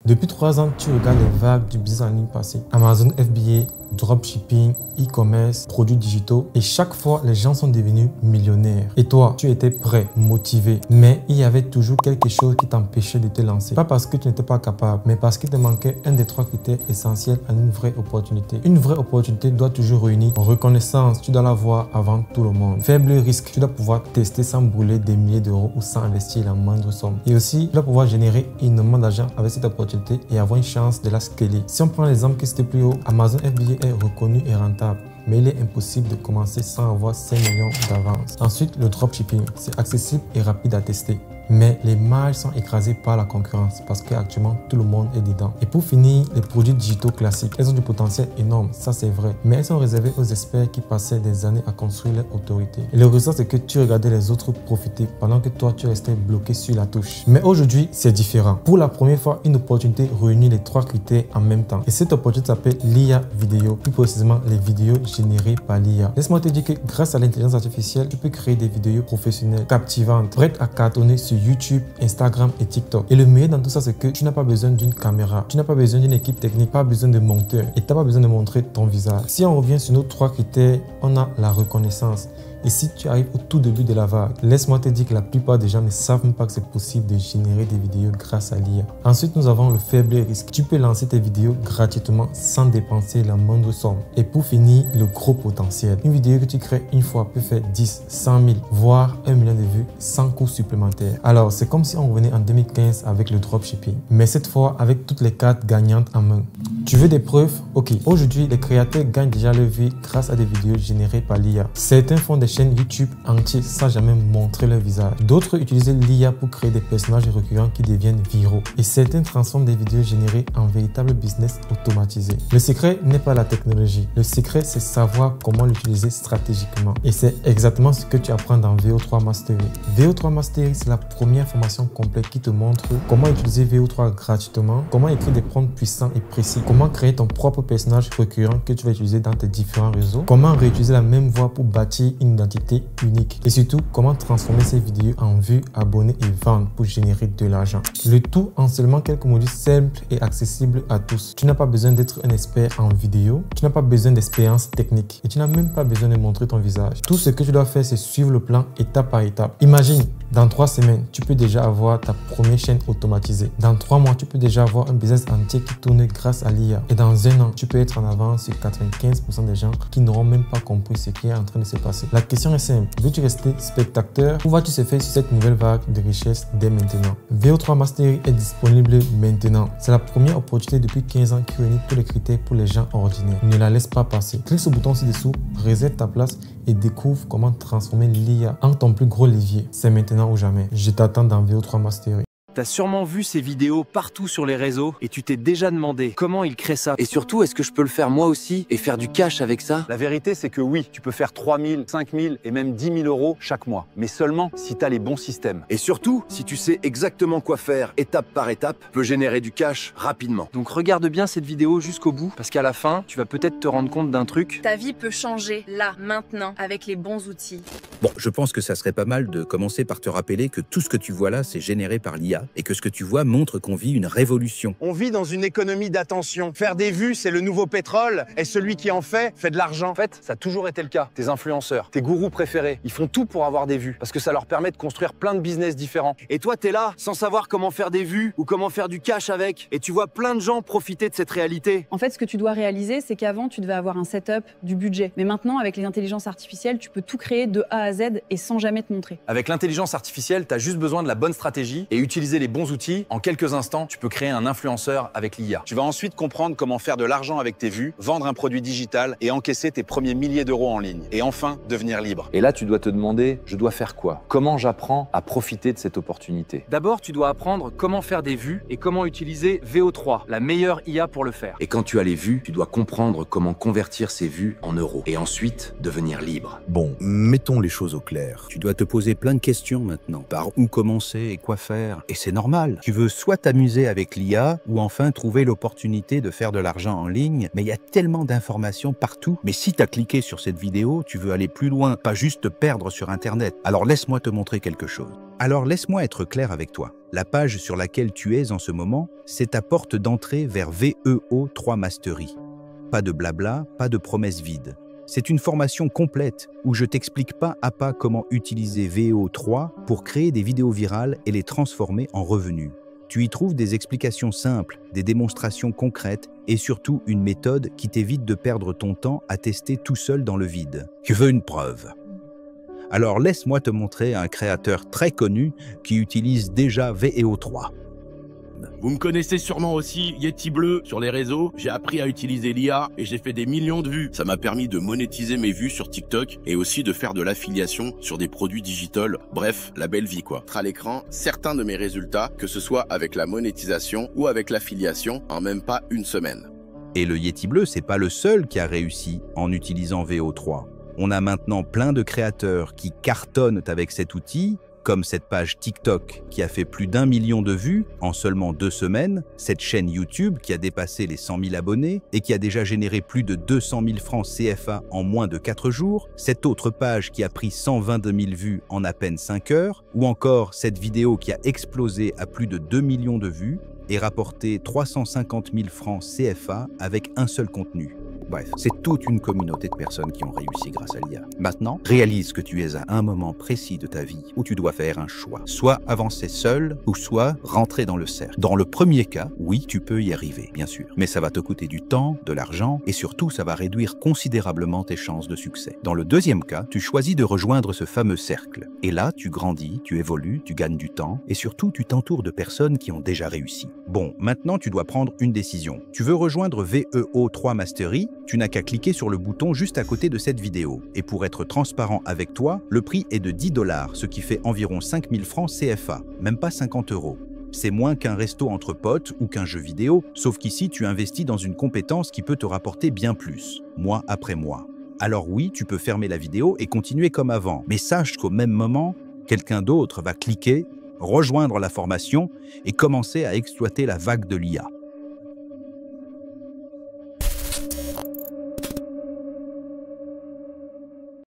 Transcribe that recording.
Depuis 3 ans, tu regardes les vagues du business en ligne passer. Amazon FBA, dropshipping, e-commerce, produits digitaux. Et chaque fois, les gens sont devenus millionnaires. Et toi, tu étais prêt, motivé. Mais il y avait toujours quelque chose qui t'empêchait de te lancer. Pas parce que tu n'étais pas capable, mais parce qu'il te manquait un des 3 critères essentiels à une vraie opportunité. Une vraie opportunité doit toujours réunir reconnaissance, tu dois l'avoir avant tout le monde. Faible risque, tu dois pouvoir tester sans brûler des milliers d'euros ou sans investir la moindre somme. Et aussi, tu dois pouvoir générer énormément d'argent avec cette opportunité et avoir une chance de la scaler. Si on prend l'exemple qui c'était plus haut, Amazon FBA est reconnu et rentable. Mais il est impossible de commencer sans avoir 5 millions d'avance. Ensuite, le dropshipping, c'est accessible et rapide à tester. Mais les marges sont écrasées par la concurrence parce qu'actuellement tout le monde est dedans. Et pour finir, les produits digitaux classiques, elles ont du potentiel énorme, ça c'est vrai. Mais elles sont réservées aux experts qui passaient des années à construire leur autorité. Et le résultat c'est que tu regardais les autres profiter pendant que toi tu restais bloqué sur la touche. Mais aujourd'hui c'est différent. Pour la première fois, une opportunité réunit les 3 critères en même temps. Et cette opportunité s'appelle l'IA vidéo, plus précisément les vidéos générées par l'IA. Laisse-moi te dire que grâce à l'intelligence artificielle, tu peux créer des vidéos professionnelles, captivantes, prêtes à cartonner sur YouTube, Instagram et TikTok. Et le meilleur dans tout ça, c'est que tu n'as pas besoin d'une caméra, tu n'as pas besoin d'une équipe technique, pas besoin de monteur et tu n'as pas besoin de montrer ton visage. Si on revient sur nos 3 critères, on a la reconnaissance. Et si tu arrives au tout début de la vague, laisse-moi te dire que la plupart des gens ne savent même pas que c'est possible de générer des vidéos grâce à l'IA. Ensuite, nous avons le faible risque. Tu peux lancer tes vidéos gratuitement sans dépenser la moindre somme. Et pour finir, le gros potentiel. Une vidéo que tu crées une fois peut faire 10, 100 000, voire 1 million de vues sans coût supplémentaire. Alors, c'est comme si on revenait en 2015 avec le dropshipping. Mais cette fois, avec toutes les cartes gagnantes en main. Tu veux des preuves? Ok. Aujourd'hui, les créateurs gagnent déjà leur vie grâce à des vidéos générées par l'IA. Certains font des chaînes YouTube entières sans jamais montrer leur visage. D'autres utilisent l'IA pour créer des personnages récurrents qui deviennent viraux. Et certains transforment des vidéos générées en véritable business automatisé. Le secret n'est pas la technologie. Le secret, c'est savoir comment l'utiliser stratégiquement. Et c'est exactement ce que tu apprends dans VO3 Mastery. VO3 Mastery, c'est la première formation complète qui te montre comment utiliser VO3 gratuitement, comment écrire des prompts puissants et précis, comment créer ton propre personnage récurrent que tu vas utiliser dans tes différents réseaux, comment réutiliser la même voix pour bâtir une identité unique et surtout comment transformer ces vidéos en vues, abonnés et ventes pour générer de l'argent. Le tout en seulement quelques modules simples et accessibles à tous. Tu n'as pas besoin d'être un expert en vidéo, tu n'as pas besoin d'expérience technique et tu n'as même pas besoin de montrer ton visage. Tout ce que tu dois faire, c'est suivre le plan étape par étape. Imagine, dans 3 semaines, tu peux déjà avoir ta première chaîne automatisée. Dans 3 mois, tu peux déjà avoir un business entier qui tourne grâce à l'IA. Et dans 1 an, tu peux être en avance sur 95% des gens qui n'auront même pas compris ce qui est en train de se passer. La question est simple. Veux-tu rester spectateur ou vas-tu se faire sur cette nouvelle vague de richesse dès maintenant? VO3 Mastery est disponible maintenant. C'est la première opportunité depuis 15 ans qui réunit tous les critères pour les gens ordinaires. Ne la laisse pas passer. Clique sur le bouton ci-dessous, réserve ta place et découvre comment transformer l'IA en ton plus gros levier. C'est maintenant ou jamais. Je t'attends dans VO3 Mastery. T'as sûrement vu ces vidéos partout sur les réseaux et tu t'es déjà demandé comment il crée ça. Et surtout, est-ce que je peux le faire moi aussi et faire du cash avec ça? La vérité, c'est que oui, tu peux faire 3 000, 5 000 et même 10 000 euros chaque mois. Mais seulement si tu as les bons systèmes. Et surtout, si tu sais exactement quoi faire étape par étape, tu peux générer du cash rapidement. Donc regarde bien cette vidéo jusqu'au bout parce qu'à la fin, tu vas peut-être te rendre compte d'un truc. Ta vie peut changer là, maintenant, avec les bons outils. Bon, je pense que ça serait pas mal de commencer par te rappeler que tout ce que tu vois là, c'est généré par l'IA et que ce que tu vois montre qu'on vit une révolution. On vit dans une économie d'attention. Faire des vues, c'est le nouveau pétrole et celui qui en fait de l'argent. En fait, ça a toujours été le cas. Tes influenceurs, tes gourous préférés, ils font tout pour avoir des vues parce que ça leur permet de construire plein de business différents. Et toi, t'es là sans savoir comment faire des vues ou comment faire du cash avec. Et tu vois plein de gens profiter de cette réalité. En fait, ce que tu dois réaliser, c'est qu'avant, tu devais avoir un setup, du budget. Mais maintenant, avec les intelligences artificielles, tu peux tout créer de A à Z et sans jamais te montrer. Avec l'intelligence artificielle, t'as juste besoin de la bonne stratégie et utiliser les bons outils. En quelques instants, tu peux créer un influenceur avec l'IA. Tu vas ensuite comprendre comment faire de l'argent avec tes vues, vendre un produit digital et encaisser tes premiers milliers d'euros en ligne. Et enfin, devenir libre. Et là, tu dois te demander, je dois faire quoi? Comment j'apprends à profiter de cette opportunité? D'abord, tu dois apprendre comment faire des vues et comment utiliser VO3, la meilleure IA pour le faire. Et quand tu as les vues, tu dois comprendre comment convertir ces vues en euros et ensuite devenir libre. Bon, mettons les choses au clair. Tu dois te poser plein de questions maintenant. Par où commencer et quoi faire? Et c'est normal. Tu veux soit t'amuser avec l'IA ou enfin trouver l'opportunité de faire de l'argent en ligne, mais il y a tellement d'informations partout. Mais si tu as cliqué sur cette vidéo, tu veux aller plus loin, pas juste te perdre sur Internet. Alors laisse-moi te montrer quelque chose. Alors laisse-moi être clair avec toi. La page sur laquelle tu es en ce moment, c'est ta porte d'entrée vers VEO3 Mastery. Pas de blabla, pas de promesses vides. C'est une formation complète où je t'explique pas à pas comment utiliser VEO3 pour créer des vidéos virales et les transformer en revenus. Tu y trouves des explications simples, des démonstrations concrètes et surtout une méthode qui t'évite de perdre ton temps à tester tout seul dans le vide. Tu veux une preuve? Alors laisse-moi te montrer un créateur très connu qui utilise déjà VEO3. Vous me connaissez sûrement aussi, Yeti Bleu, sur les réseaux. J'ai appris à utiliser l'IA et j'ai fait des millions de vues. Ça m'a permis de monétiser mes vues sur TikTok et aussi de faire de l'affiliation sur des produits digitaux. Bref, la belle vie quoi. À l'écran, certains de mes résultats, que ce soit avec la monétisation ou avec l'affiliation, en même pas une semaine. Et le Yeti Bleu, c'est pas le seul qui a réussi en utilisant VEO3. On a maintenant plein de créateurs qui cartonnent avec cet outil, comme cette page TikTok qui a fait plus d'1 million de vues en seulement 2 semaines, cette chaîne YouTube qui a dépassé les 100 000 abonnés et qui a déjà généré plus de 200 000 francs CFA en moins de 4 jours, cette autre page qui a pris 122 000 vues en à peine 5 heures, ou encore cette vidéo qui a explosé à plus de 2 millions de vues et rapporté 350 000 francs CFA avec un seul contenu. Bref, c'est toute une communauté de personnes qui ont réussi grâce à l'IA. Maintenant, réalise que tu es à un moment précis de ta vie où tu dois faire un choix. Soit avancer seul, ou soit rentrer dans le cercle. Dans le premier cas, oui, tu peux y arriver, bien sûr. Mais ça va te coûter du temps, de l'argent, et surtout, ça va réduire considérablement tes chances de succès. Dans le deuxième cas, tu choisis de rejoindre ce fameux cercle. Et là, tu grandis, tu évolues, tu gagnes du temps, et surtout, tu t'entoures de personnes qui ont déjà réussi. Bon, maintenant, tu dois prendre une décision. Tu veux rejoindre VEO3 Mastery? Tu n'as qu'à cliquer sur le bouton juste à côté de cette vidéo. Et pour être transparent avec toi, le prix est de 10 $, ce qui fait environ 5 000 francs CFA, même pas 50 €. C'est moins qu'un resto entre potes ou qu'un jeu vidéo, sauf qu'ici tu investis dans une compétence qui peut te rapporter bien plus, mois après mois. Alors oui, tu peux fermer la vidéo et continuer comme avant, mais sache qu'au même moment, quelqu'un d'autre va cliquer, rejoindre la formation et commencer à exploiter la vague de l'IA.